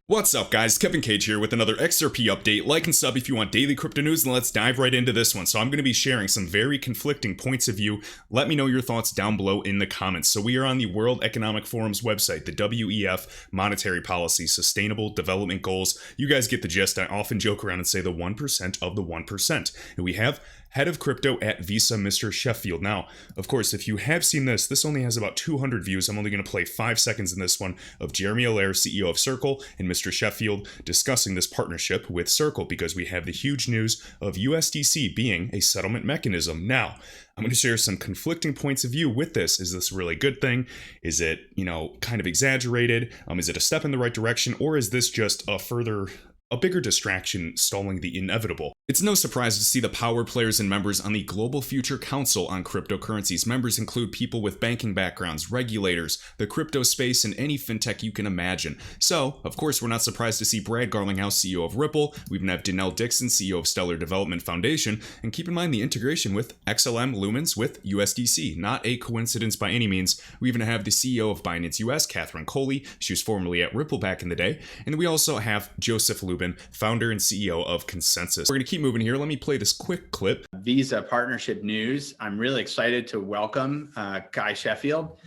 What's up, guys? Kevin Cage here with another XRP update. Like and sub if you want daily crypto news, and let's dive right into this one. So I'm going to be sharing some very conflicting points of view. Let me know your thoughts down below in the comments. So we are on the World Economic Forum's website, the WEF Monetary Policy, Sustainable Development Goals. You guys get the gist. I often joke around and say the 1% of the 1%. And we have head of crypto at Visa, Mr. Sheffield. Now, of course, if you have seen this only has about 200 views. I'm only going to play 5 seconds in this one of Jeremy Allaire, CEO of Circle, and Mr. Sheffield discussing this partnership with Circle because we have the huge news of USDC being a settlement mechanism. Now, I'm going to share some conflicting points of view with this. Is this a really good thing? Is it, kind of exaggerated? Is it a step in the right direction? Or is this just a bigger distraction stalling the inevitable? It's no surprise to see the power players and members on the Global Future Council on Cryptocurrencies. Members include people with banking backgrounds, regulators, the crypto space, and any fintech you can imagine. So, of course, we're not surprised to see Brad Garlinghouse, CEO of Ripple. We even have Danelle Dixon, CEO of Stellar Development Foundation. And keep in mind the integration with XLM Lumens with USDC. Not a coincidence by any means. We even have the CEO of Binance US, Catherine Coley. She was formerly at Ripple back in the day. And we also have Joseph Lubin, founder and CEO of Consensus. We're going to keep moving here. Let me play this quick clip. Visa partnership news. I'm really excited to welcome Guy Sheffield,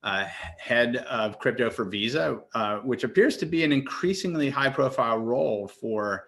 head of crypto for Visa, which appears to be an increasingly high-profile role for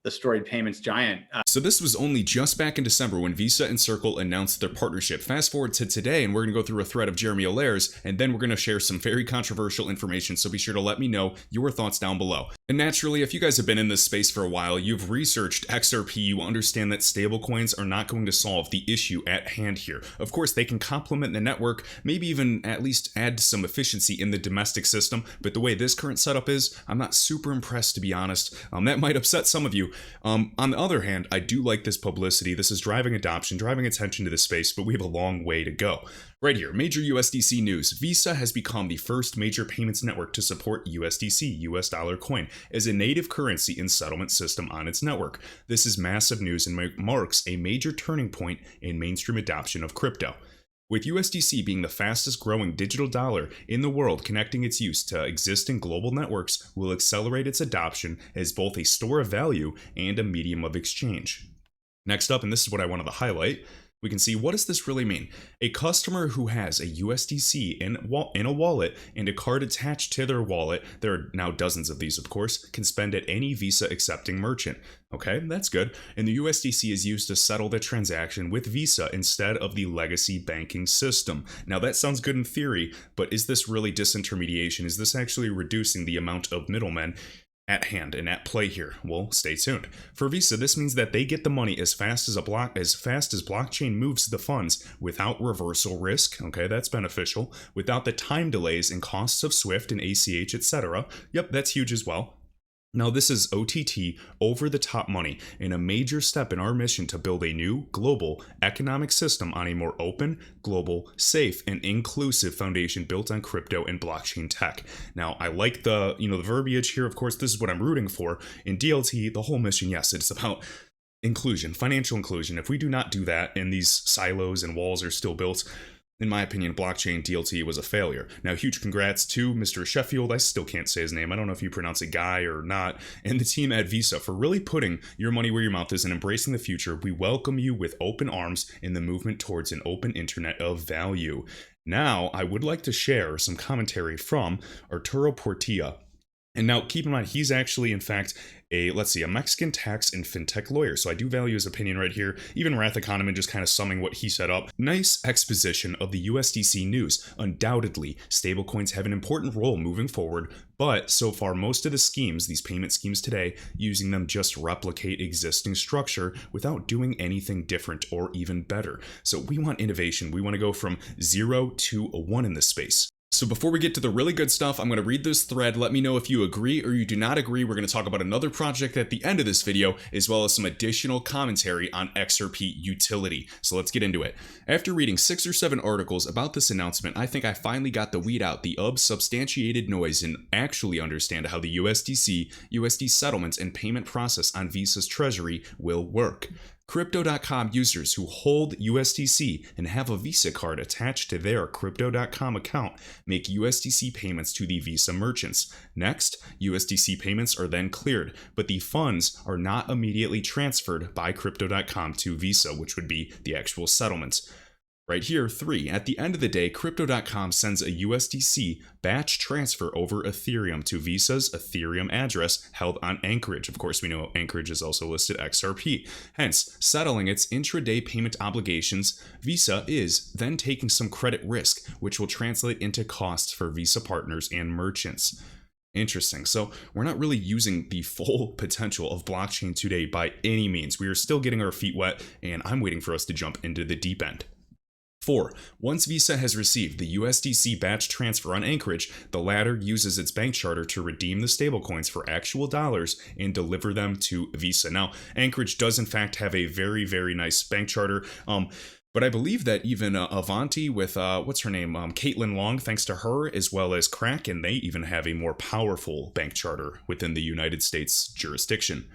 the storied payments giant. So this was only just back in December when Visa and Circle announced their partnership. Fast forward to today, and we're going to go through a thread of Jeremy Allaire's, and then we're going to share some very controversial information, so be sure to let me know your thoughts down below. And naturally, if you guys have been in this space for a while, you've researched XRP, you understand that stablecoins are not going to solve the issue at hand here. Of course, they can complement the network, maybe even at least add some efficiency in the domestic system, but the way this current setup is, I'm not super impressed, to be honest. That might upset some of you. On the other hand, I do like this publicity. This is driving adoption, driving attention to the space, but we have a long way to go. Right here, major USDC news. Visa has become the first major payments network to support USDC, US dollar coin, as a native currency and settlement system on its network. This is massive news and marks a major turning point in mainstream adoption of crypto. With USDC being the fastest growing digital dollar in the world, connecting its use to existing global networks will accelerate its adoption as both a store of value and a medium of exchange. Next up, and this is what I wanted to highlight, we can see, what does this really mean? A customer who has a USDC in a wallet and a card attached to their wallet, there are now dozens of these of course, can spend at any Visa accepting merchant. Okay, that's good. And the USDC is used to settle the transaction with Visa instead of the legacy banking system. Now that sounds good in theory, but is this really disintermediation? Is this actually reducing the amount of middlemen at hand and at play here? Well, stay tuned. For Visa, this means that they get the money as fast as blockchain moves the funds without reversal risk. Okay, that's beneficial. Without the time delays and costs of SWIFT and ACH, etc. Yep, that's huge as well. Now, this is OTT, over-the-top money, and a major step in our mission to build a new global economic system on a more open, global, safe, and inclusive foundation built on crypto and blockchain tech. Now, I like the verbiage here. Of course, this is what I'm rooting for. In DLT, the whole mission, yes, it's about inclusion, financial inclusion. If we do not do that, and these silos and walls are still built, in my opinion, blockchain DLT was a failure. Now, huge congrats to Mr. Sheffield. I still can't say his name. I don't know if you pronounce it Guy or not. And the team at Visa for really putting your money where your mouth is and embracing the future. We welcome you with open arms in the movement towards an open internet of value. Now, I would like to share some commentary from Arturo Portilla. And now keep in mind, he's actually, in fact, a Mexican tax and fintech lawyer. So I do value his opinion right here. Even Wrath Economy just kind of summing what he set up. Nice exposition of the USDC news. Undoubtedly, stablecoins have an important role moving forward, but so far most of the schemes, these payment schemes today, using them just replicate existing structure without doing anything different or even better. So we want innovation. We want to go from 0 to 1 in this space. So before we get to the really good stuff, I'm going to read this thread. Let me know if you agree or you do not agree. We're going to talk about another project at the end of this video, as well as some additional commentary on XRP utility. So let's get into it. After reading 6 or 7 articles about this announcement, I think I finally got the weed out the unsubstantiated noise and actually understand how the USD settlements and payment process on Visa's treasury will work. Crypto.com users who hold USDC and have a Visa card attached to their Crypto.com account make USDC payments to the Visa merchants. Next, USDC payments are then cleared, but the funds are not immediately transferred by Crypto.com to Visa, which would be the actual settlements. Right here, 3. At the end of the day, Crypto.com sends a USDC batch transfer over Ethereum to Visa's Ethereum address held on Anchorage. Of course, we know Anchorage is also listed XRP. Hence, settling its intraday payment obligations, Visa is then taking some credit risk, which will translate into costs for Visa partners and merchants. Interesting. So we're not really using the full potential of blockchain today by any means. We are still getting our feet wet, and I'm waiting for us to jump into the deep end. 4. Once Visa has received the USDC batch transfer on Anchorage, the latter uses its bank charter to redeem the stablecoins for actual dollars and deliver them to Visa. Now, Anchorage does in fact have a very, very nice bank charter. But I believe that even Avanti with, what's her name, Caitlin Long, thanks to her, as well as Kraken, they even have a more powerful bank charter within the United States jurisdiction.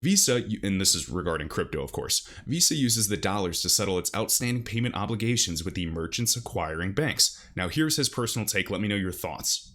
Visa, and this is regarding crypto, of course, Visa uses the dollars to settle its outstanding payment obligations with the merchants acquiring banks. Now, here's his personal take. Let me know your thoughts.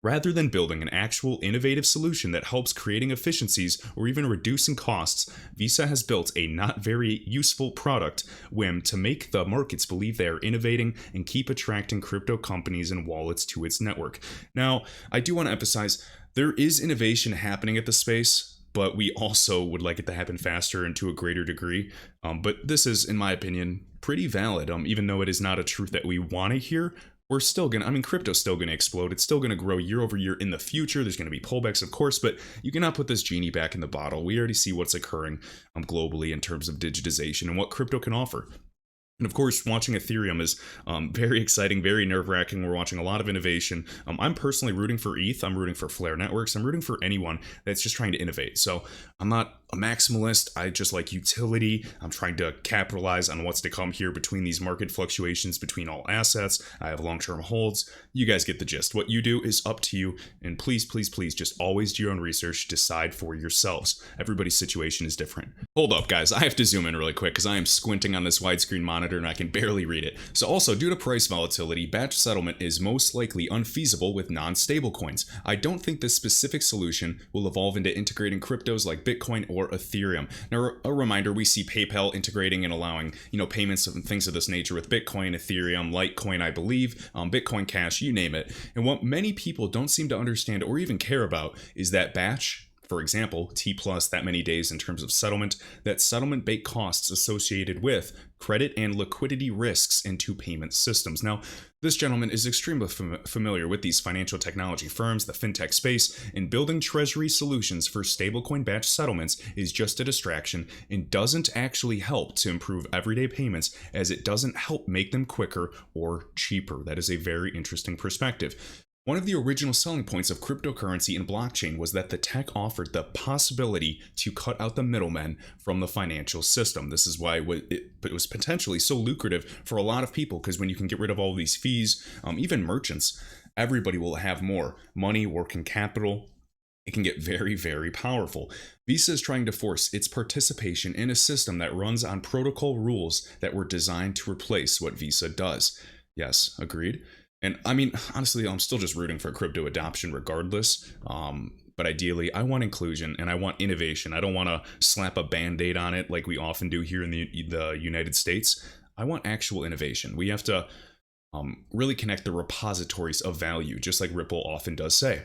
Rather than building an actual innovative solution that helps creating efficiencies or even reducing costs, Visa has built a not very useful product whim to make the markets believe they are innovating and keep attracting crypto companies and wallets to its network. Now, I do want to emphasize there is innovation happening at the space, but we also would like it to happen faster and to a greater degree. But this is, in my opinion, pretty valid. Even though it is not a truth that we want to hear, we're still going to, crypto's still going to explode. It's still going to grow year over year in the future. There's going to be pullbacks, of course, but you cannot put this genie back in the bottle. We already see what's occurring globally in terms of digitization and what crypto can offer. And of course, watching Ethereum is very exciting, very nerve-wracking. We're watching a lot of innovation. I'm personally rooting for ETH. I'm rooting for Flare Networks. I'm rooting for anyone that's just trying to innovate. So I'm not a maximalist. I just like utility. I'm trying to capitalize on what's to come here between these market fluctuations between all assets. I have long-term holds. You guys get the gist. What you do is up to you. And please, please, please just always do your own research. Decide for yourselves. Everybody's situation is different. Hold up, guys. I have to zoom in really quick because I am squinting on this widescreen monitor and I can barely read it. So also, due to price volatility, batch settlement is most likely unfeasible with non-stable coins. I don't think this specific solution will evolve into integrating cryptos like Bitcoin or Ethereum. Now, a reminder, we see PayPal integrating and allowing, payments and things of this nature with Bitcoin, Ethereum, Litecoin, I believe, Bitcoin Cash, you name it. And what many people don't seem to understand or even care about is that batch, for example, T plus that many days in terms of settlement, that settlement-based costs associated with credit and liquidity risks into payment systems. Now, this gentleman is extremely familiar with these financial technology firms, the fintech space, and building treasury solutions for stablecoin batch settlements is just a distraction and doesn't actually help to improve everyday payments, as it doesn't help make them quicker or cheaper. That is a very interesting perspective. One of the original selling points of cryptocurrency and blockchain was that the tech offered the possibility to cut out the middlemen from the financial system. This is why it was potentially so lucrative for a lot of people, because when you can get rid of all these fees, even merchants, everybody will have more money, working capital. It can get very, very powerful. Visa is trying to force its participation in a system that runs on protocol rules that were designed to replace what Visa does. Yes, agreed. And honestly, I'm still just rooting for crypto adoption regardless. But ideally, I want inclusion and I want innovation. I don't want to slap a band-aid on it like we often do here in the United States. I want actual innovation. We have to really connect the repositories of value, just like Ripple often does say.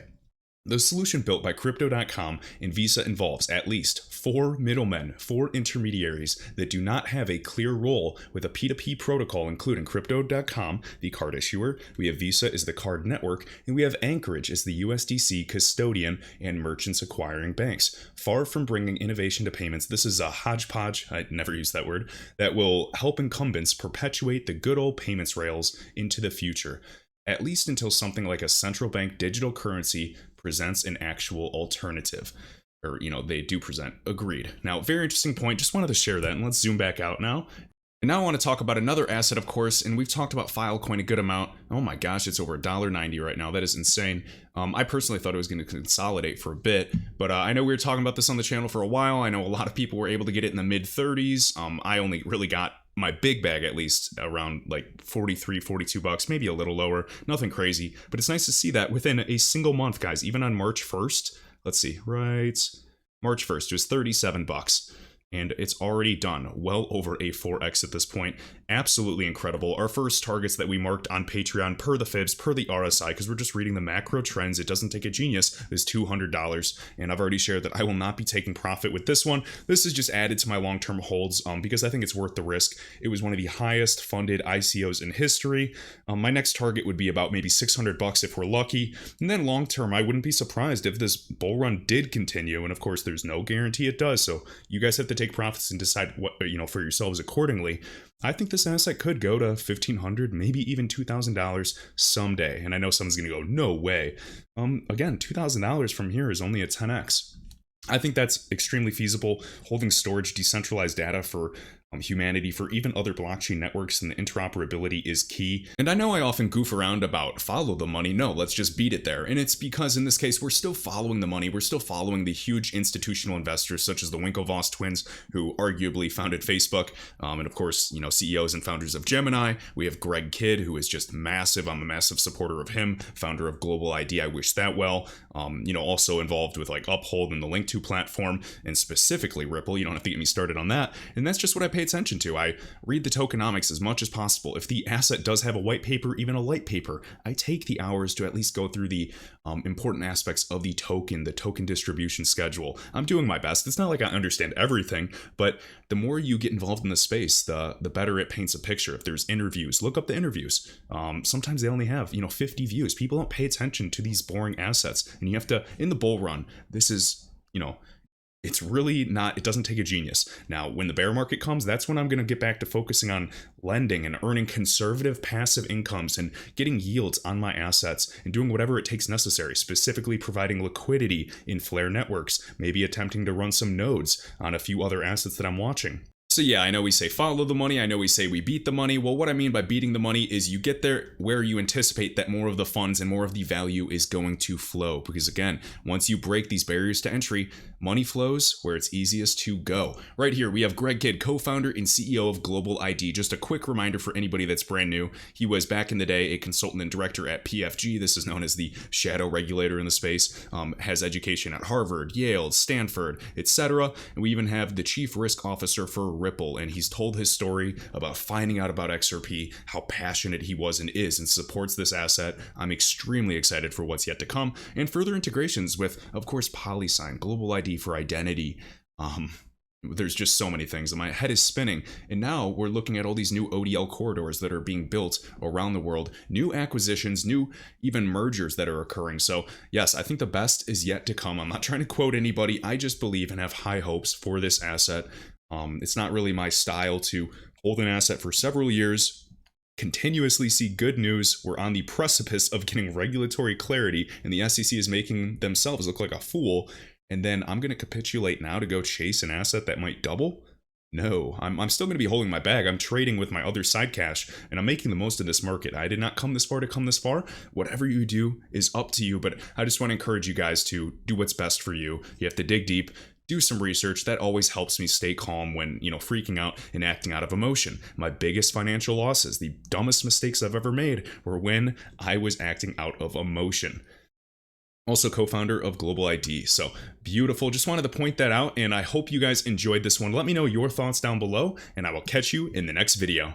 The solution built by Crypto.com and Visa involves at least 4 middlemen, 4 intermediaries that do not have a clear role with a P2P protocol, including Crypto.com, the card issuer, we have Visa as the card network, and we have Anchorage as the USDC custodian and merchants acquiring banks. Far from bringing innovation to payments, this is a hodgepodge, I never use that word, that will help incumbents perpetuate the good old payments rails into the future, at least until something like a central bank digital currency presents an actual alternative. Or, they do present. Agreed. Now, very interesting point. Just wanted to share that, and let's zoom back out now And now I want to talk about another asset, of course, and we've talked about Filecoin a good amount. Oh my gosh, it's over $1.90 right now. That is insane. I personally thought it was going to consolidate for a bit, but I know we were talking about this on the channel for a while. I know a lot of people were able to get it in the mid 30s. I only really got my big bag at least around like 43, 42 bucks, maybe a little lower, nothing crazy, but it's nice to see that within a single month, guys. Even on March 1st, let's see, right, March 1st, it was 37 bucks. And it's already done well over a 4x at this point. Absolutely incredible. Our first targets that we marked on Patreon per the fibs, per the RSI, because we're just reading the macro trends, it doesn't take a genius, is $200. And I've already shared that I will not be taking profit with this one. This is just added to my long-term holds because I think it's worth the risk. It was one of the highest funded ICOs in history. My next target would be about maybe 600 bucks if we're lucky. And then long-term, I wouldn't be surprised if this bull run did continue. And of course, there's no guarantee it does. So you guys have to take profits and decide what, for yourselves accordingly. I think this asset could go to $1,500, maybe even $2,000 someday. And I know someone's going to go, no way. Again, $2,000 from here is only a 10x. I think that's extremely feasible. Holding storage decentralized data for humanity, for even other blockchain networks, and the interoperability is key. And I know I often goof around about follow the money. No, let's just beat it there. And it's because in this case, we're still following the money. We're still following the huge institutional investors such as the Winklevoss twins, who arguably founded Facebook. And of course, CEOs and founders of Gemini. We have Greg Kidd, who is just massive. I'm a massive supporter of him, founder of Global ID. I wish that well. Also involved with like Uphold and the Link2 platform, and specifically Ripple. You don't have to get me started on that. And that's just what I pay attention to. I read the tokenomics as much as possible. If the asset does have a white paper, even a light paper, I take the hours to at least go through the important aspects of the token distribution schedule. I'm doing my best. It's not like I understand everything, but the more you get involved in the space, the better it paints a picture. If there's interviews, look up the interviews. Sometimes they only have 50 views. People don't pay attention to these boring assets, and you have to, in the bull run, this is it's really not, it doesn't take a genius. Now, when the bear market comes, that's when I'm going to get back to focusing on lending and earning conservative passive incomes and getting yields on my assets and doing whatever it takes necessary, specifically providing liquidity in Flare networks, maybe attempting to run some nodes on a few other assets that I'm watching. So yeah, I know we say follow the money, I know we say we beat the money. Well, what I mean by beating the money is you get there where you anticipate that more of the funds and more of the value is going to flow. Because again, once you break these barriers to entry, money flows where it's easiest to go. Right here, we have Greg Kidd, co-founder and CEO of Global ID. Just a quick reminder for anybody that's brand new. He was back in the day a consultant and director at PFG. This is known as the shadow regulator in the space. Has education at Harvard, Yale, Stanford, etc. And we even have the chief risk officer for Ripple, and he's told his story about finding out about XRP, how passionate he was and is, and supports this asset. I'm extremely excited for what's yet to come, and further integrations with, of course, PolySign, Global ID for identity. There's just so many things, and my head is spinning. And now we're looking at all these new ODL corridors that are being built around the world, new acquisitions, new even mergers that are occurring. So yes, I think the best is yet to come. I'm not trying to quote anybody. I just believe and have high hopes for this asset. It's not really my style to hold an asset for several years, continuously see good news. We're on the precipice of getting regulatory clarity, and the SEC is making themselves look like a fool. And then I'm going to capitulate now to go chase an asset that might double? No, I'm still going to be holding my bag. I'm trading with my other side cash, and I'm making the most of this market. I did not come this far to come this far. Whatever you do is up to you, but I just want to encourage you guys to do what's best for you. You have to dig deep. Do some research. That always helps me stay calm when, freaking out and acting out of emotion. My biggest financial losses, the dumbest mistakes I've ever made, were when I was acting out of emotion. Also co-founder of Global ID. So beautiful. Just wanted to point that out, and I hope you guys enjoyed this one. Let me know your thoughts down below, and I will catch you in the next video.